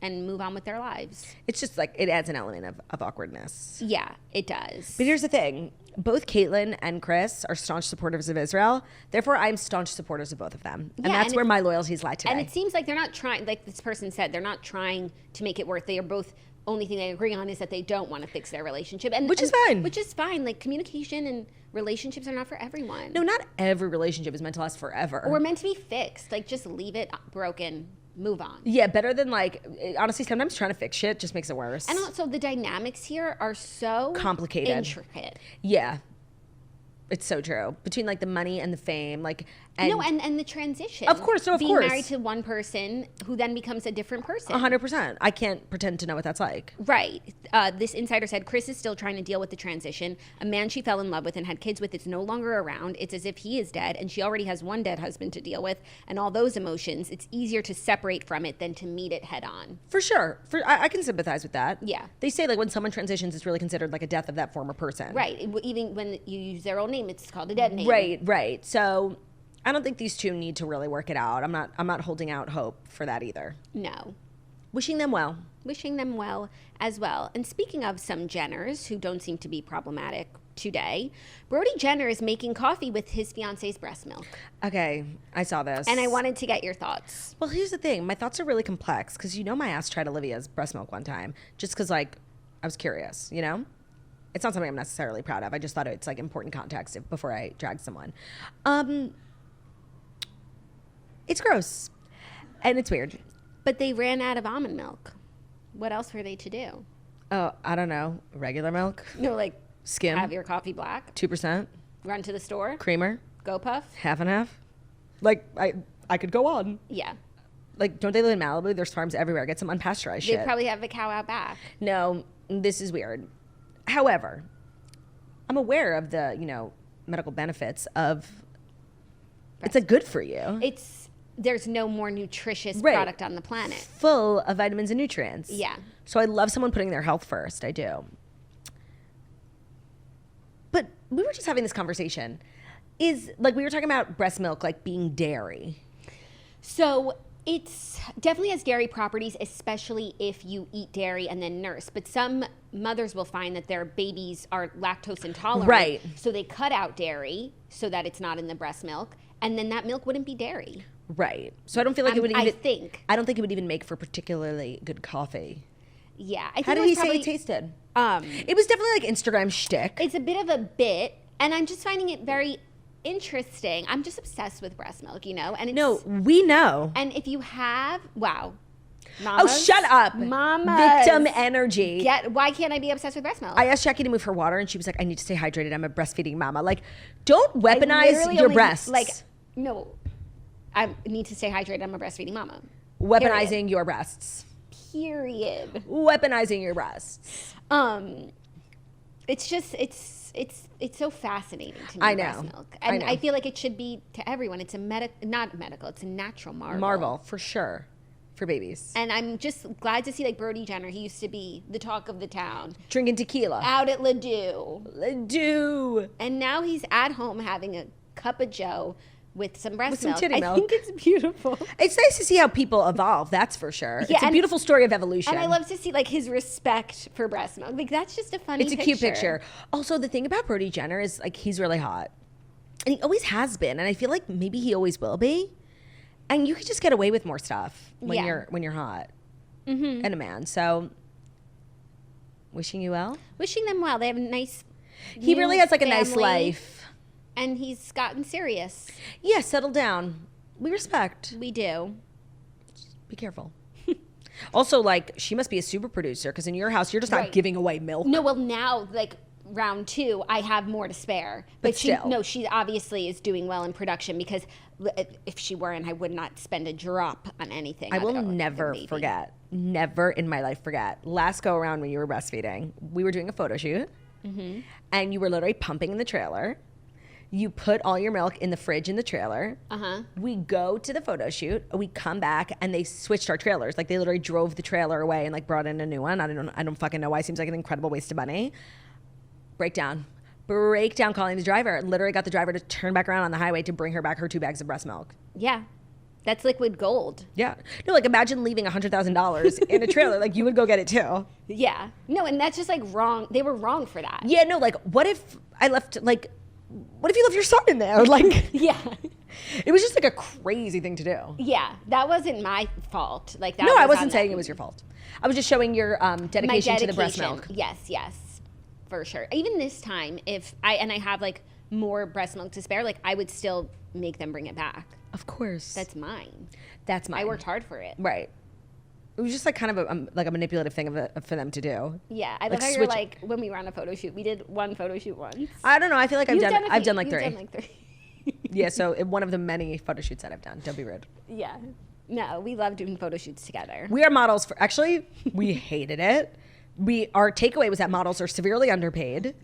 and move on with their lives. It's just like, it adds an element of awkwardness. Yeah, it does. But here's the thing. Both Caitlyn and Kris are staunch supporters of Israel. Therefore, I'm staunch supporters of both of them. And that's where my loyalties lie today. And it seems like they're not trying, like this person said, they're not trying to make it work. They are both, only thing they agree on is that they don't want to fix their relationship. Which is fine. Which is fine. Like, communication and relationships are not for everyone. No, not every relationship is meant to last forever. Or meant to be fixed. Like, just leave it broken. Move on. Yeah, better than, like, honestly, sometimes trying to fix shit just makes it worse. And also, the dynamics here are so complicated, intricate. Yeah, it's so true. Between, like, the money and the fame, like, and the transition. Of course, being married to one person who then becomes a different person. 100%. I can't pretend to know what that's like. Right. This insider said Kris is still trying to deal with the transition. A man she fell in love with and had kids with is no longer around. It's as if he is dead, and she already has one dead husband to deal with. And all those emotions, it's easier to separate from it than to meet it head on. For sure. I can sympathize with that. Yeah. They say, like, when someone transitions, it's really considered like a death of that former person. Right. Even when you use their own name, it's called a dead name. Right. So I don't think these two need to really work it out. I'm not holding out hope for that either. No. Wishing them well. Wishing them well as well. And speaking of some Jenners who don't seem to be problematic today, Brody Jenner is making coffee with his fiance's breast milk. Okay, I saw this. And I wanted to get your thoughts. Well, here's the thing. My thoughts are really complex because, my ass tried Olivia's breast milk one time just because, like, I was curious, It's not something I'm necessarily proud of. I just thought it's, like, important context before I drag someone. It's gross. And it's weird. But they ran out of almond milk. What else were they to do? Oh, I don't know. Regular milk? No, like skim. Have your coffee black. 2%. Run to the store. Creamer. Go puff. Half and half. Like, I could go on. Yeah. Like, don't they live in Malibu? There's farms everywhere. Get some unpasteurized shit. They probably have a cow out back. No, this is weird. However, I'm aware of the, medical benefits of it's like good for you. There's no more nutritious product on the planet. Full of vitamins and nutrients. Yeah. So I love someone putting their health first. I do. But we were just having this conversation. We were talking about breast milk, like, being dairy. So it's definitely has dairy properties, especially if you eat dairy and then nurse. But some mothers will find that their babies are lactose intolerant. Right. So they cut out dairy so that it's not in the breast milk. And then that milk wouldn't be dairy. Right. So I don't feel like it would even... I don't think it would even make for particularly good coffee. Yeah. How did he say it tasted? It was definitely like Instagram shtick. It's a bit of a bit, and I'm just finding it very interesting. I'm just obsessed with breast milk, And it's, no, we know. And if you have... Wow. Mamas. Oh, shut up. Mamas. Victim energy. Why can't I be obsessed with breast milk? I asked Jackie to move her water, and she was like, I need to stay hydrated. I'm a breastfeeding mama. Like, don't weaponize your breasts. No. I need to stay hydrated. I'm a breastfeeding mama. Weaponizing your breasts. Period. Weaponizing your breasts. It's just, it's so fascinating to me, I know. breast milk. And I feel like it should be to everyone. It's not medical, it's a natural marvel. Marvel, for sure. For babies. And I'm just glad to see, like, Brody Jenner. He used to be the talk of the town. Drinking tequila. Out at Ledoux. Ledoux. And now he's at home having a cup of joe with some breast milk. Titty milk. I think it's beautiful. It's nice to see how people evolve, that's for sure. Yeah, it's a beautiful story of evolution. And I love to see, like, his respect for breast milk. Like, that's just a funny picture. It's a cute picture. Also, the thing about Brody Jenner is, like, he's really hot. And he always has been. And I feel like maybe he always will be. And you could just get away with more stuff when you're hot and a man. So, wishing you well. Wishing them well. They have a nice. He really has like a nice life, and he's gotten serious. Yeah, settle down. We respect. We do. Be careful. Also, like, she must be a super producer because in your house you're just not giving away milk. No, well now like. Round 2, I have more to spare. But she obviously is doing well in production because if she weren't, I would not spend a drop on anything. I will never forget, never in my life forget. Last go around when you were breastfeeding, we were doing a photo shoot and you were literally pumping in the trailer. You put all your milk in the fridge in the trailer. We go to the photo shoot. We come back and they switched our trailers. Like they literally drove the trailer away and like brought in a new one. I don't fucking know why. It seems like an incredible waste of money. Breakdown calling the driver. Literally got the driver to turn back around on the highway to bring her back her 2 bags of breast milk. Yeah. That's liquid gold. Yeah. No, like imagine leaving $100,000 in a trailer. Like you would go get it too. Yeah. No, and that's just like wrong. They were wrong for that. Yeah, no, like what if you left your son in there? Like, yeah. It was just like a crazy thing to do. Yeah. That wasn't my fault. Like that. No, I wasn't saying it was your fault. I was just showing your dedication to the breast milk. Yes. For sure. Even this time, if I have like more breast milk to spare, like I would still make them bring it back. Of course. That's mine. I worked hard for it. Right. It was just like kind of a manipulative thing for them to do. Yeah. I love how you're like, when we were on a photo shoot, we did one photo shoot once. I don't know. I feel like I've done like 3. You've done like 3. Yeah. So one of the many photo shoots that I've done. Don't be rude. Yeah. No, we love doing photo shoots together. We are models for, actually, we hated it. Our takeaway was that models are severely underpaid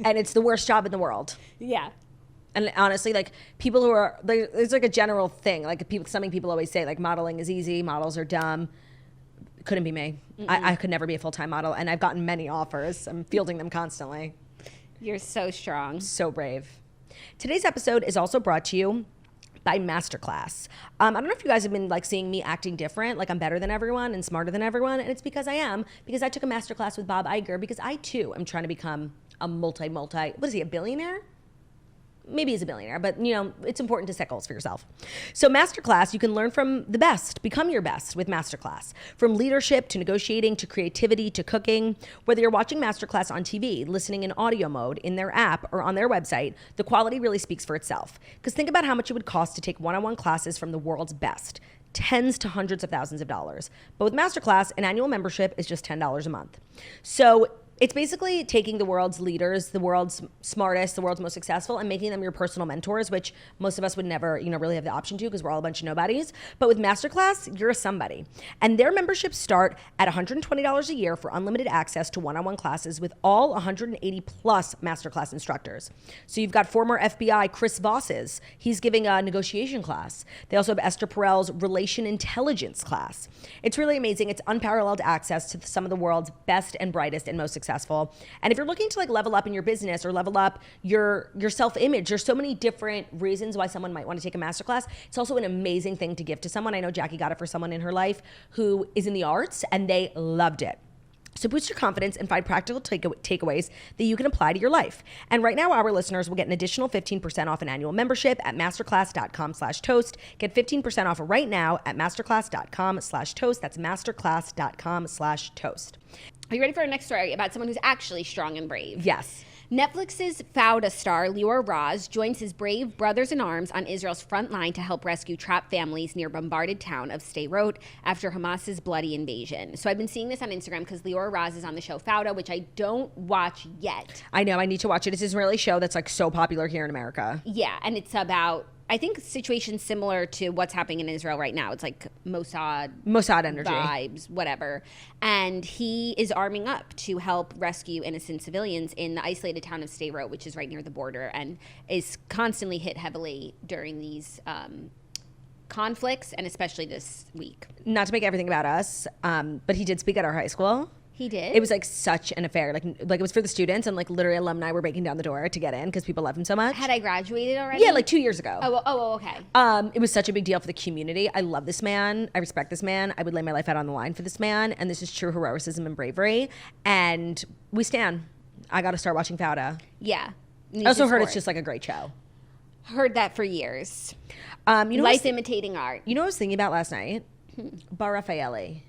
and it's the worst job in the world. Yeah. And honestly, like people who are, there's like a general thing, like some people always say like modeling is easy, models are dumb. Couldn't be me. I could never be a full-time model and I've gotten many offers. I'm fielding them constantly. You're so strong. So brave. Today's episode is also brought to you by Masterclass. I don't know if you guys have been like seeing me acting different, like I'm better than everyone and smarter than everyone, and it's because I am, because I took a masterclass with Bob Iger, because I too am trying to become a multi, what is he, a billionaire? Maybe he's a billionaire, but you know, it's important to set goals for yourself. So Masterclass, you can learn from the best, become your best with Masterclass. From leadership to negotiating to creativity to cooking, whether you're watching Masterclass on TV, listening in audio mode, in their app, or on their website, the quality really speaks for itself. Because think about how much it would cost to take one-on-one classes from the world's best. Tens to hundreds of thousands of dollars. But with Masterclass, an annual membership is just $10 a month. So it's basically taking the world's leaders, the world's smartest, the world's most successful, and making them your personal mentors, which most of us would never, really have the option to because we're all a bunch of nobodies. But with Masterclass, you're a somebody. And their memberships start at $120 a year for unlimited access to one-on-one classes with all 180 plus Masterclass instructors. So you've got former FBI Chris Voss's. He's giving a negotiation class. They also have Esther Perel's relation intelligence class. It's really amazing. It's unparalleled access to some of the world's best and brightest and most successful. And if you're looking to like level up in your business or level up your self-image, there's so many different reasons why someone might want to take a masterclass. It's also an amazing thing to give to someone. I know Jackie got it for someone in her life who is in the arts and they loved it. So boost your confidence and find practical takeaways that you can apply to your life. And right now, our listeners will get an additional 15% off an annual membership at masterclass.com/toast. Get 15% off right now at masterclass.com/toast. That's masterclass.com/toast. Are you ready for our next story about someone who's actually strong and brave? Yes. Netflix's Fauda star, Lior Raz, joins his brave brothers-in-arms on Israel's front line to help rescue trapped families near bombarded town of Sderot after Hamas's bloody invasion. So I've been seeing this on Instagram because Lior Raz is on the show Fauda, which I don't watch yet. I know, I need to watch it. It's this Israeli show that's like so popular here in America. Yeah, and it's about, I think, situations similar to what's happening in Israel right now. It's like Mossad energy vibes, whatever. And he is arming up to help rescue innocent civilians in the isolated town of Sderot, which is right near the border, and is constantly hit heavily during these conflicts, and especially this week. Not to make everything about us, but he did speak at our high school. He did? It was like such an affair. Like it was for the students, and like literally alumni were breaking down the door to get in because people love him so much. Had I graduated already? Yeah, like 2 years ago. Oh, okay. It was such a big deal for the community. I love this man. I respect this man. I would lay my life out on the line for this man. And this is true heroicism and bravery. And we stand. I got to start watching Fauda. Yeah. I also heard it's just like a great show. Heard that for years. Life imitating art. You know what I was thinking about last night? Bar Raffaele.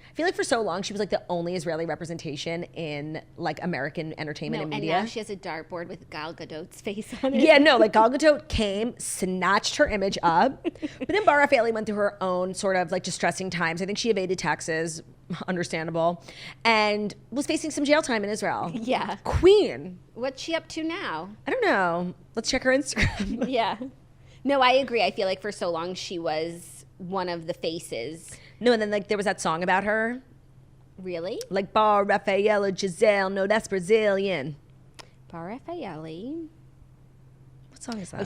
I feel like for so long she was like the only Israeli representation in like American entertainment and media. And now she has a dartboard with Gal Gadot's face on it. Yeah, no, like Gal Gadot came, snatched her image up, but then Bar Raffaele went through her own sort of like distressing times. I think she evaded taxes, understandable, and was facing some jail time in Israel. Yeah. Queen. What's she up to now? I don't know. Let's check her Instagram. Yeah. No, I agree. I feel like for so long she was one of the faces. No, and then like there was that song about her. Really? Like Bar Raffaele Giselle. No, that's Brazilian. Bar Raffaele. What song is that? Oh,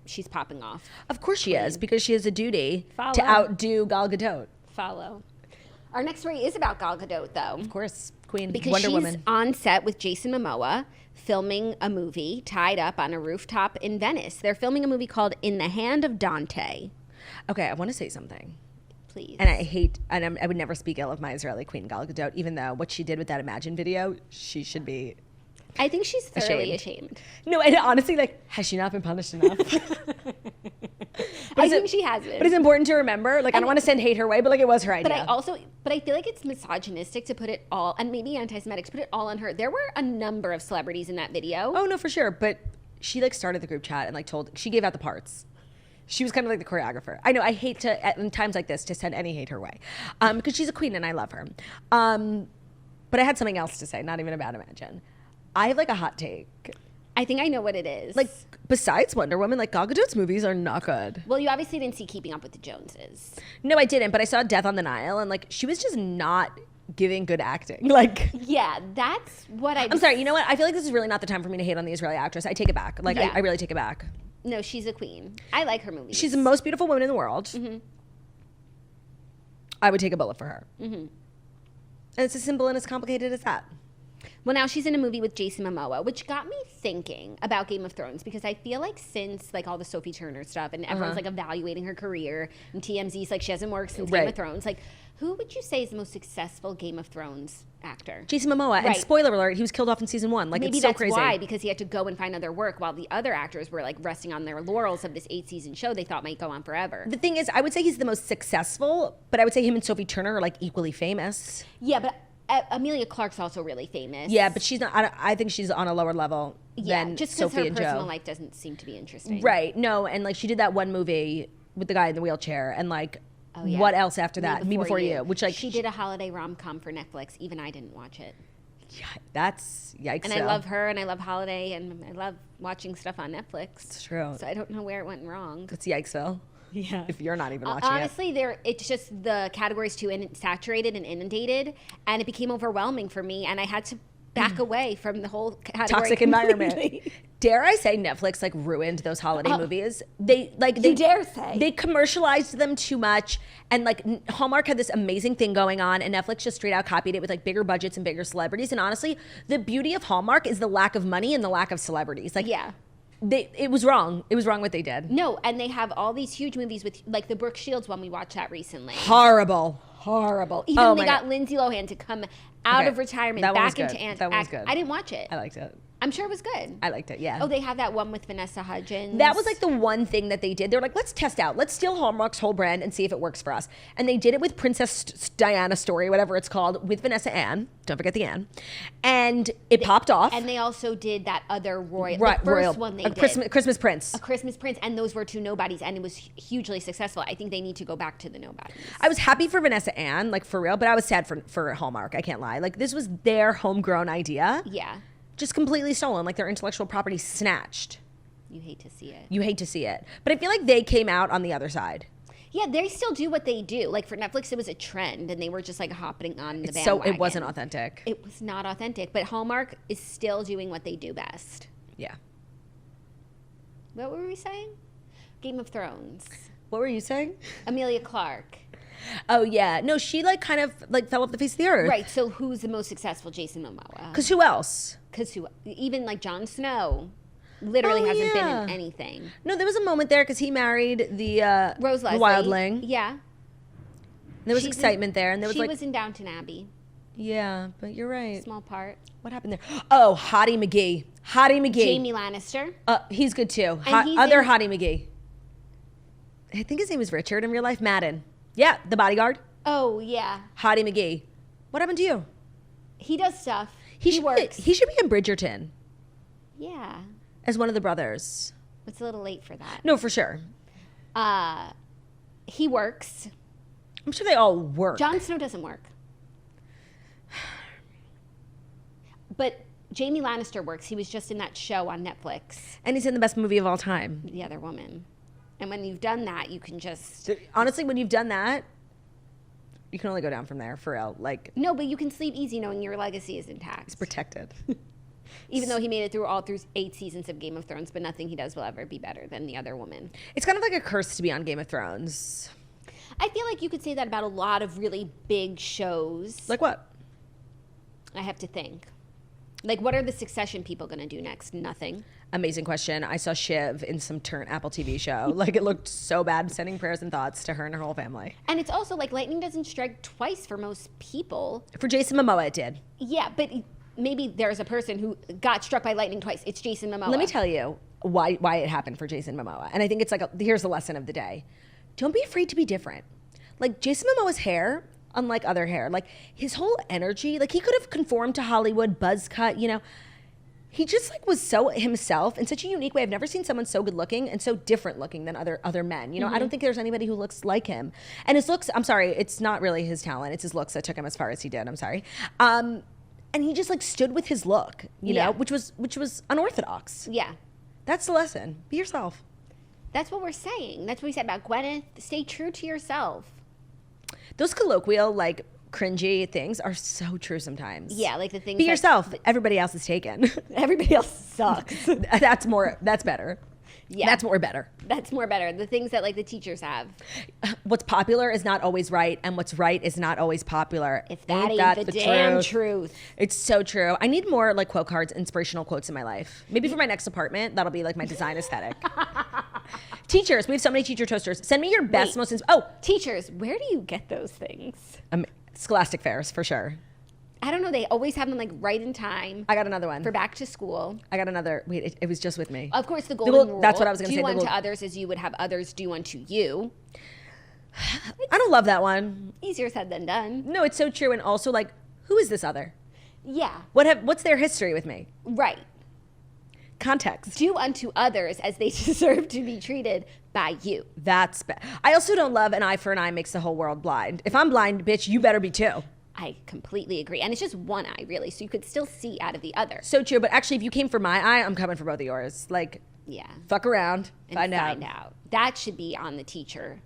she's popping off. Of course she is, because she has a duty Follow. to outdo Gal Gadot. Follow. Our next story is about Gal Gadot, though. Of course, Queen, because Wonder she's Woman. On set with Jason Momoa, filming a movie tied up on a rooftop in Venice. They're filming a movie called In the Hand of Dante. Okay, I want to say something. Please. And I would never speak ill of my Israeli queen, Gal Gadot, even though what she did with that Imagine video, she should be I think she's thoroughly ashamed. No, and honestly, like, has she not been punished enough? I think she has been. But it's important to remember, like, I don't want to send hate her way, but like, it was her idea. But I feel like it's misogynistic to put it all, and maybe anti-Semitic, to put it all on her. There were a number of celebrities in that video. Oh, no, for sure. But she, like, started the group chat and, like, she gave out the parts. She was kind of like the choreographer. I know, I hate to, in times like this, to send any hate her way. Because she's a queen and I love her. But I had something else to say, not even about Imagine. I have, like, a hot take. I think I know what it is. Like, besides Wonder Woman, like, Gal Gadot's movies are not good. Well, you obviously didn't see Keeping Up with the Joneses. No, I didn't, but I saw Death on the Nile, and, like, she was just not giving good acting. Like, yeah, that's what I'm sorry, you know what? I feel like this is really not the time for me to hate on the Israeli actress. I take it back. Like, yeah. I really take it back. No, she's a queen. I like her movies. She's the most beautiful woman in the world. Mm-hmm. I would take a bullet for her. Mm-hmm. And it's as simple and as complicated as that. Well, now she's in a movie with Jason Momoa, which got me thinking about Game of Thrones, because I feel like since, like, all the Sophie Turner stuff and everyone's, like, evaluating her career, and TMZ's like, she hasn't worked since Game of Thrones, like, who would you say is the most successful Game of Thrones actor? Jason Momoa. Right. And spoiler alert, he was killed off in season 1. Like, maybe it's so that's crazy. why, because he had to go and find other work, while the other actors were, like, resting on their laurels of this 8-season show they thought might go on forever. The thing is, I would say he's the most successful, but I would say him and Sophie Turner are, like, equally famous. Yeah, but Emilia Clarke's also really famous. Yeah, but she's not. I think she's on a lower level than just Sophie and Joe. Her personal life doesn't seem to be interesting. Right. No, and like she did that one movie with the guy in the wheelchair, and like what else after that? Me Before You. Which like she did a holiday rom-com for Netflix. Even I didn't watch it. Yeah, that's yikes. And I love her, and I love Holiday, and I love watching stuff on Netflix. It's true. So I don't know where it went wrong. It's Yikesville. Yeah. If you're not even watching honestly, it's just the category's too saturated and inundated, and it became overwhelming for me, and I had to back away from the whole category. Toxic environment. Dare I say Netflix like ruined those holiday movies? They dare say they commercialized them too much, and like Hallmark had this amazing thing going on, and Netflix just straight out copied it with like bigger budgets and bigger celebrities. And honestly, the beauty of Hallmark is the lack of money and the lack of celebrities. Like it was wrong. It was wrong what they did. No, and they have all these huge movies with like the Brooke Shields one we watched that recently. Horrible. Even they got Lindsay Lohan to come out of retirement back into That one was good. I didn't watch it. I liked it. I'm sure it was good. I liked it, yeah. Oh, they have that one with Vanessa Hudgens. That was like the one thing that they did. They were like, let's test out. Let's steal Hallmark's whole brand and see if it works for us. And they did it with Princess Diana Story, whatever it's called, with Vanessa Ann. Don't forget the Ann. And it popped off. And they also did that other royal, right, the first royal, one they a did. Christmas Prince. A Christmas Prince, and those were two nobodies, and it was hugely successful. I think they need to go back to the nobodies. I was happy for Vanessa Ann, like for real, but I was sad for Hallmark. I can't lie. Like this was their homegrown idea. Yeah. Just completely stolen, like their intellectual property snatched. You hate to see it. You hate to see it. But I feel like they came out on the other side. Yeah, they still do what they do. Like for Netflix, it was a trend, and they were just like hopping on the bandwagon. So it wasn't authentic. It was not authentic, but Hallmark is still doing what they do best. Yeah. What were we saying? Game of Thrones. What were you saying? Emilia Clarke. Oh yeah, no, she like kind of like fell off the face of the earth. Right. So who's the most successful? Jason Momoa. Because who else? Because who? Even like Jon Snow, literally hasn't been in anything. No, there was a moment there because he married the Rose Leslie. the wildling. Yeah. There was excitement there, and there was she like was in Downton Abbey. Yeah, but you're right. Small part. What happened there? Oh, Hottie McGee. Hottie McGee. Jamie Lannister. He's good too. He's Other in- Hottie McGee. I think his name was Richard in real life. Madden. Yeah, the bodyguard. Oh yeah. Hottie McGee. What happened to you? He does stuff. He works. He should be in Bridgerton Yeah. as one of the brothers. It's a little late for that. No, for sure. He works. I'm sure they all work. Jon Snow doesn't work. But Jamie Lannister works. He was just in that show on Netflix, And he's in the best movie of all time. The Other Woman. And when you've done that, you can just... Honestly, when you've done that, you can only go down from there, for real. Like, No, but you can sleep easy knowing your legacy is intact. he's protected. Even though he made it through 8 seasons of Game of Thrones, but nothing he does will ever be better than The Other Woman. It's kind of like a curse to be on Game of Thrones. I feel like you could say that about a lot of really big shows. Like what? I have to think. Like, what are the Succession people going to do next? Nothing. Amazing question. I saw Shiv in some Apple TV show. Like, it looked so bad. Sending prayers and thoughts to her and her whole family. And it's also like lightning doesn't strike twice for most people. For Jason Momoa, it did. Yeah, but maybe there's a person who got struck by lightning twice. It's Jason Momoa. Let me tell you why it happened for Jason Momoa. And I think it's like, here's the lesson of the day. Don't be afraid to be different. Like, Jason Momoa's hair, unlike other hair, like, his whole energy, like, he could have conformed to Hollywood, buzz cut, you know. He just, like, was so himself in such a unique way. I've never seen someone so good looking and so different looking than other men. You know, I don't think there's anybody who looks like him. And his looks, I'm sorry, it's not really his talent. It's his looks that took him as far as he did. I'm sorry. And he just, like, stood with his look, you know, which was unorthodox. Yeah. That's the lesson. Be yourself. That's what we're saying. That's what we said about Gwyneth. Stay true to yourself. Those colloquial, like, cringy things are so true sometimes. Yeah, like the things. Be yourself. Everybody else is taken. Everybody else sucks. That's better. Yeah. That's more better. That's more better. The things that like the teachers have. What's popular is not always right, and what's right is not always popular. If that ain't the damn truth. It's so true. I need more like quote cards, inspirational quotes in my life. Maybe for my next apartment, that'll be like my design aesthetic. Teachers, we have so many teacher toasters. Send me your best, teachers, where do you get those things? Scholastic fairs for sure. I don't know. They always have them like right in time. I got another one for back to school. I got another. Wait, it was just with me. Of course, the golden rule. That's what I was going to say. Do unto others as you would have others do unto you. I don't love that one. Easier said than done. No, it's so true. And also, like, who is this other? Yeah. What's their history with me? Right. Context. Do unto others as they deserve to be treated by you. That's bad. I also don't love an eye for an eye makes the whole world blind. If I'm blind, bitch, you better be too. I completely agree. And it's just one eye, really, so you could still see out of the other. So true. But actually, if you came for my eye, I'm coming for both of yours. Like, yeah. Fuck around, find out. That should be on the teacher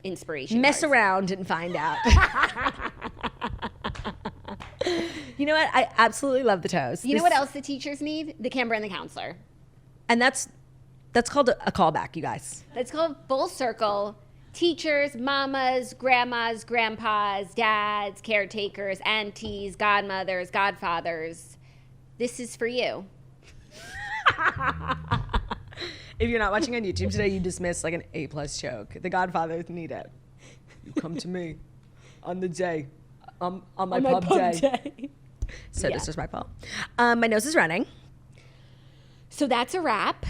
inspiration Mess cards. around and find out. You know what? I absolutely love the toast. You know what else the teachers need? The camera and the counselor. And that's called a callback, you guys. That's called full circle. Teachers, mamas, grandmas, grandpas, dads, caretakers, aunties, godmothers, godfathers. This is for you. If you're not watching on YouTube today, you dismiss like an A+ joke. The Godfathers need it. You come to me on the day, on my pub day. So disrespectful. My nose is running. So that's a wrap.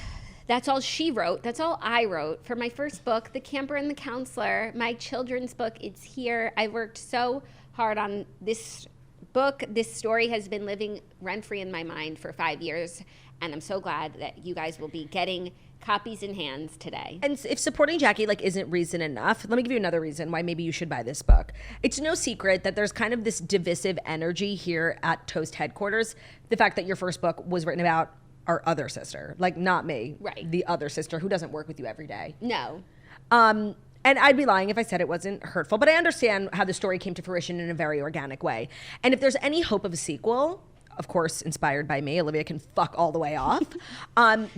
That's all she wrote. That's all I wrote for my first book, The Camper and the Counselor, my children's book. It's here. I worked so hard on this book. This story has been living rent-free in my mind for 5 years, and I'm so glad that you guys will be getting copies in hands today. And if supporting Jackie like isn't reason enough, let me give you another reason why maybe you should buy this book. It's no secret that there's kind of this divisive energy here at Toast headquarters. The fact that your first book was written about our other sister, like not me, right? The other sister who doesn't work with you every day. No. And I'd be lying if I said it wasn't hurtful, but I understand how the story came to fruition in a very organic way. And if there's any hope of a sequel, of course, inspired by me, Olivia can fuck all the way off.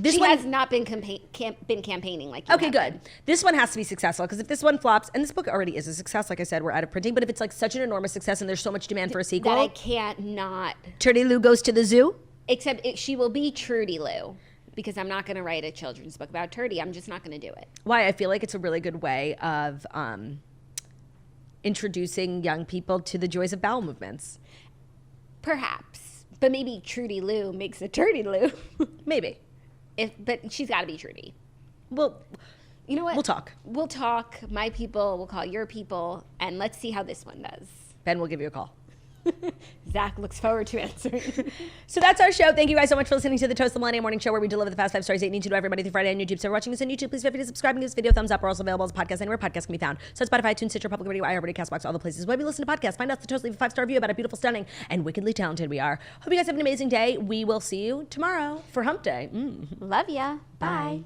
She has not been campaigning like you. Okay, good. This one has to be successful, because if this one flops, and this book already is a success, like I said, we're out of printing, but if it's like such an enormous success and there's so much demand for a sequel. That I can't not. Trudy Lou goes to the zoo? Except she will be Trudy Lou, because I'm not going to write a children's book about Trudy. I'm just not going to do it. Why? I feel like it's a really good way of introducing young people to the joys of bowel movements. Perhaps. But maybe Trudy Lou makes a Trudy Lou. Maybe. But she's got to be Trudy. Well, you know what? We'll talk. We'll talk. My people will call your people, and let's see how this one does. Ben will give you a call. Zach looks forward to answering. So that's our show. Thank you guys so much for listening to the Toast the Millennium Morning Show, where we deliver the fast 5 stories that you need to know every Monday through Friday on YouTube. So if you're watching this on YouTube, please feel free to subscribe and give this video a thumbs up. We're also available as a podcast anywhere podcasts can be found. So Spotify, iTunes, Stitcher, Public Radio, iHeartRadio, CastBox, all the places where we listen to podcasts. Find us the Toast, leave a 5-star review about how beautiful, stunning, and wickedly talented we are. Hope you guys have an amazing day. We will see you tomorrow for Hump Day. Love ya. Bye.